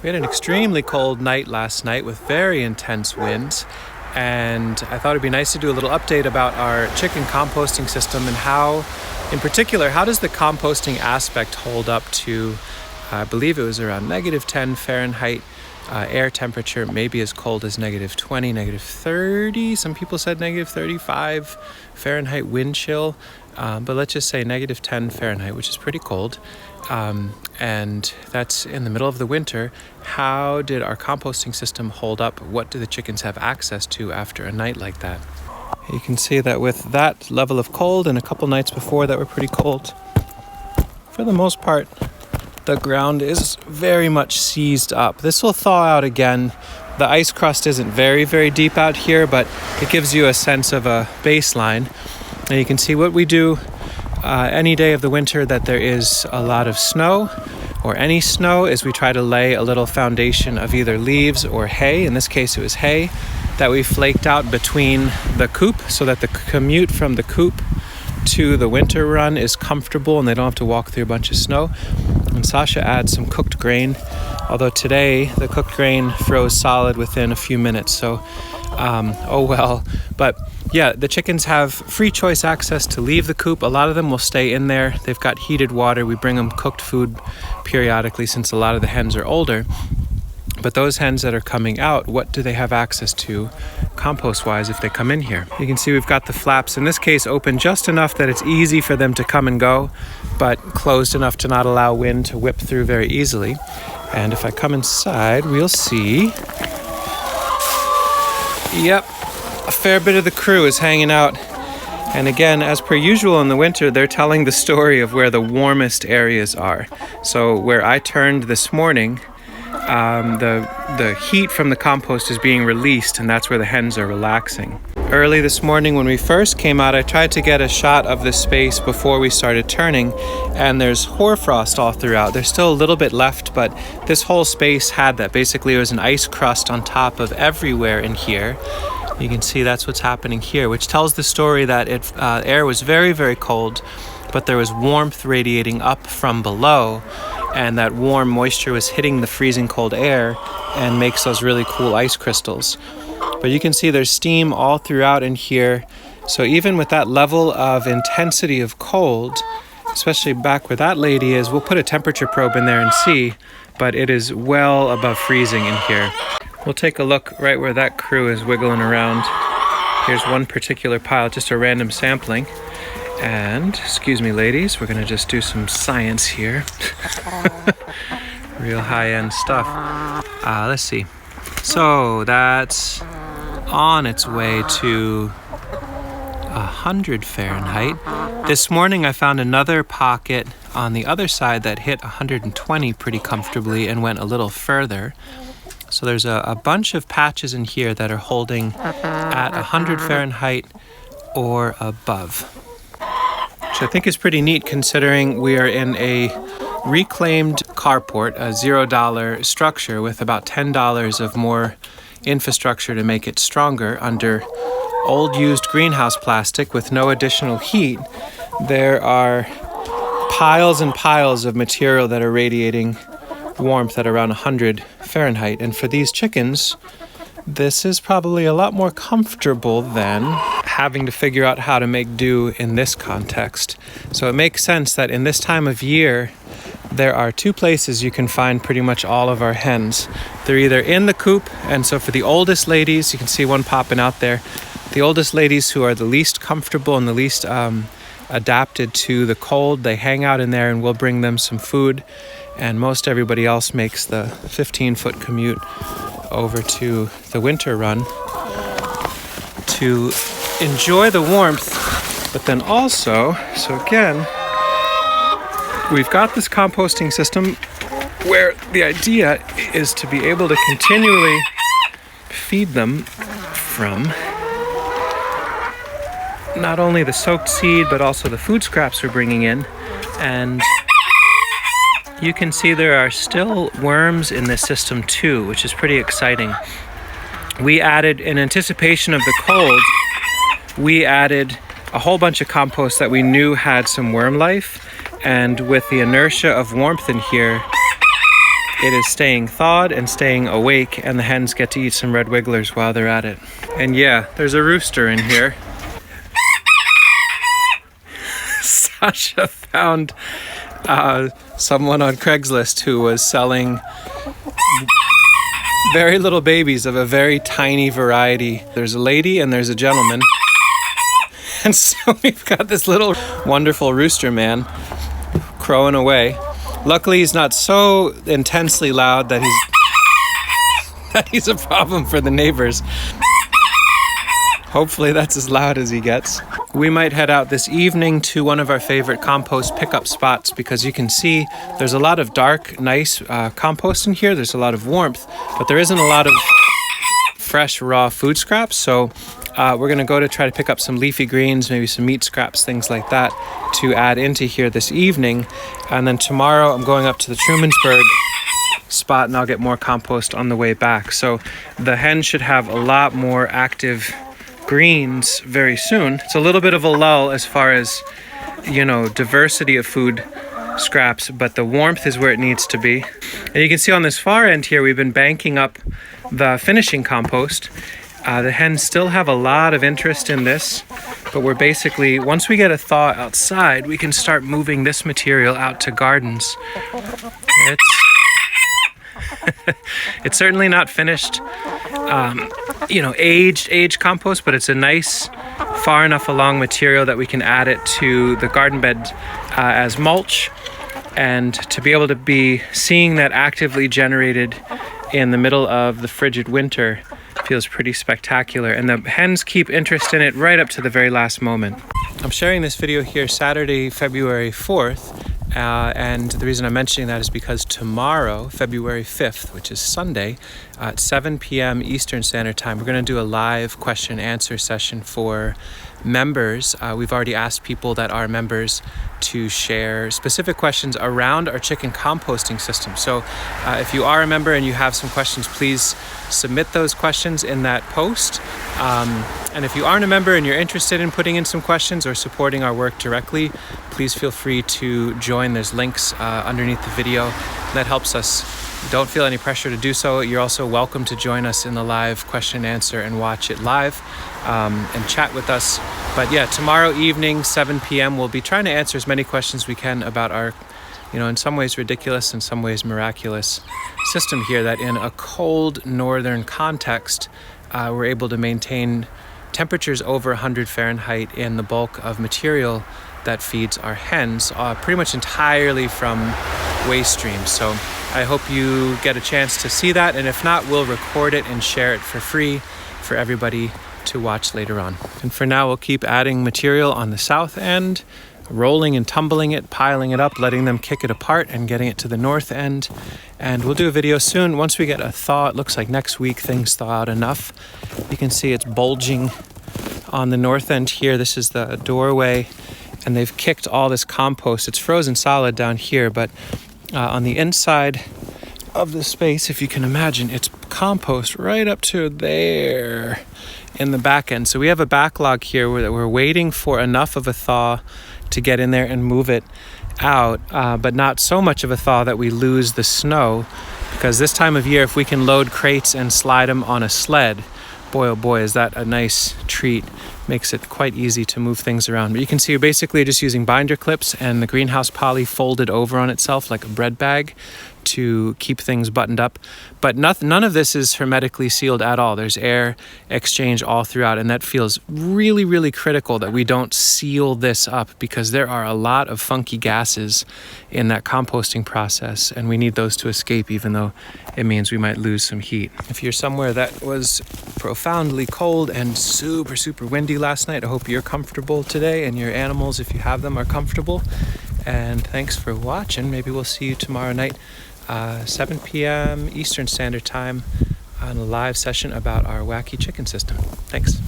We had an extremely cold night last night with very intense winds, and I thought it'd be nice to do a little update about our chicken composting system and how, in particular, how does the composting aspect hold up to, I believe it was around -10 Fahrenheit air temperature, maybe as cold as -20, -30. Some people said -35 Fahrenheit wind chill, but let's just say -10 Fahrenheit, which is pretty cold. And that's in the middle of the winter. How did our composting system hold up? What do the chickens have access to after a night like that? You can see that with that level of cold and a couple nights before that were pretty cold, for the most part, the ground is very much seized up. This will thaw out again. The ice crust isn't very, very deep out here, but it gives you a sense of a baseline. And you can see what we do any day of the winter that there is a lot of snow or any snow is we try to lay a little foundation of either leaves or hay. In this case, it was hay that we flaked out between the coop so that the commute from the coop to the winter run is comfortable and they don't have to walk through a bunch of snow. And Sasha adds some cooked grain, although today the cooked grain froze solid within a few minutes, so oh well. But yeah, the chickens have free choice access to leave the coop. A lot of them will stay in there. They've got heated water. We bring them cooked food periodically since a lot of the hens are older. But those hens that are coming out, what do they have access to compost-wise if they come in here? You can see we've got the flaps, in this case, open just enough that it's easy for them to come and go, but closed enough to not allow wind to whip through very easily. And if I come inside, we'll see. Yep, a fair bit of the crew is hanging out. And again, as per usual in the winter, they're telling the story of where the warmest areas are. So where I turned this morning, the heat from the compost is being released, and that's where the hens are relaxing. Early this morning when we first came out, I tried to get a shot of this space before we started turning, and there's hoarfrost all throughout. There's still a little bit left, but this whole space had that. Basically, it was an ice crust on top of everywhere in here. You can see that's what's happening here, which tells the story that air was very, very cold, but there was warmth radiating up from below, and that warm moisture was hitting the freezing cold air and makes those really cool ice crystals. But you can see there's steam all throughout in here. So even with that level of intensity of cold, especially back where that lady is, we'll put a temperature probe in there and see, but it is well above freezing in here. We'll take a look right where that crew is wiggling around. Here's one particular pile, just a random sampling. And, excuse me ladies, we're gonna just do some science here. Real high-end stuff. Let's see. So that's on its way to 100 Fahrenheit. This morning I found another pocket on the other side that hit 120 pretty comfortably and went a little further. So there's a bunch of patches in here that are holding at 100 Fahrenheit or above. Which I think is pretty neat considering we are in a reclaimed carport, a $0 structure with about $10 of more infrastructure to make it stronger under old used greenhouse plastic with no additional heat. There are piles and piles of material that are radiating warmth at around 100 Fahrenheit. And for these chickens, this is probably a lot more comfortable than having to figure out how to make do in this context. So it makes sense that in this time of year, there are two places you can find pretty much all of our hens. They're either in the coop, and so for the oldest ladies, you can see one popping out there, the oldest ladies who are the least comfortable and the least adapted to the cold, they hang out in there and we'll bring them some food. And most everybody else makes the 15-foot commute over to the winter run to enjoy the warmth, but then also, so again, we've got this composting system where the idea is to be able to continually feed them from not only the soaked seed, but also the food scraps we're bringing in. And you can see there are still worms in this system too, which is pretty exciting. We added, in anticipation of the cold, we added a whole bunch of compost that we knew had some worm life. And with the inertia of warmth in here, it is staying thawed and staying awake, and the hens get to eat some red wigglers while they're at it. And yeah, there's a rooster in here. Sasha found someone on Craigslist who was selling very little babies of a very tiny variety. There's a lady and there's a gentleman. And so we've got this little wonderful rooster man crowing away. Luckily, he's not so intensely loud that he's a problem for the neighbors. Hopefully that's as loud as he gets. We might head out this evening to one of our favorite compost pickup spots because you can see there's a lot of dark, nice compost in here. There's a lot of warmth, but there isn't a lot of fresh, raw food scraps. So we're going to go to try to pick up some leafy greens, maybe some meat scraps, things like that to add into here this evening. And then tomorrow I'm going up to the Trumansburg spot and I'll get more compost on the way back. So the hens should have a lot more active greens very soon. It's a little bit of a lull as far as, diversity of food scraps, but the warmth is where it needs to be. And you can see on this far end here, we've been banking up the finishing compost. The hens still have a lot of interest in this, but we're basically, once we get a thaw outside, we can start moving this material out to gardens. It's certainly not finished, aged compost, but it's a nice, far enough along material that we can add it to the garden bed as mulch, and to be able to be seeing that actively generated in the middle of the frigid winter feels pretty spectacular, and the hens keep interest in it right up to the very last moment. I'm sharing this video here Saturday, February 4th, and the reason I'm mentioning that is because tomorrow, February 5th, which is Sunday, at 7 p.m. Eastern Standard Time, we're going to do a live question and answer session for members. We've already asked people that are members to share specific questions around our chicken composting system. So if you are a member and you have some questions, please submit those questions in that post. And if you aren't a member and you're interested in putting in some questions or supporting our work directly, please feel free to join. There's links underneath the video. That helps us. Don't feel any pressure to do so. You're also welcome to join us in the live question and answer and watch it live and chat with us. But yeah, tomorrow evening, 7 p.m., we'll be trying to answer as many questions we can about our, in some ways ridiculous, in some ways miraculous system here, that in a cold northern context, we're able to maintain temperatures over 100 Fahrenheit in the bulk of material that feeds our hens, pretty much entirely from waste streams. So I hope you get a chance to see that, and if not, we'll record it and share it for free for everybody to watch later on. And for now, we'll keep adding material on the south end, rolling and tumbling it, piling it up, letting them kick it apart and getting it to the north end. And we'll do a video soon. Once we get a thaw, it looks like next week things thaw out enough. You can see it's bulging on the north end here. This is the doorway, and they've kicked all this compost. It's frozen solid down here, but on the inside of the space, if you can imagine, it's compost right up to there in the back end. So we have a backlog here where we're waiting for enough of a thaw to get in there and move it out, but not so much of a thaw that we lose the snow, because this time of year, if we can load crates and slide them on a sled, boy oh boy, is that a nice treat. Makes it quite easy to move things around. But you can see you're basically just using binder clips and the greenhouse poly folded over on itself like a bread bag to keep things buttoned up. But none of this is hermetically sealed at all. There's air exchange all throughout, and that feels really, really critical that we don't seal this up, because there are a lot of funky gases in that composting process, and we need those to escape, even though it means we might lose some heat. If you're somewhere that was profoundly cold and super, super windy last night, I hope you're comfortable today, and your animals, if you have them, are comfortable. And thanks for watching. Maybe we'll see you tomorrow night, 7 p.m. Eastern Standard Time, on a live session about our wacky chicken system. Thanks.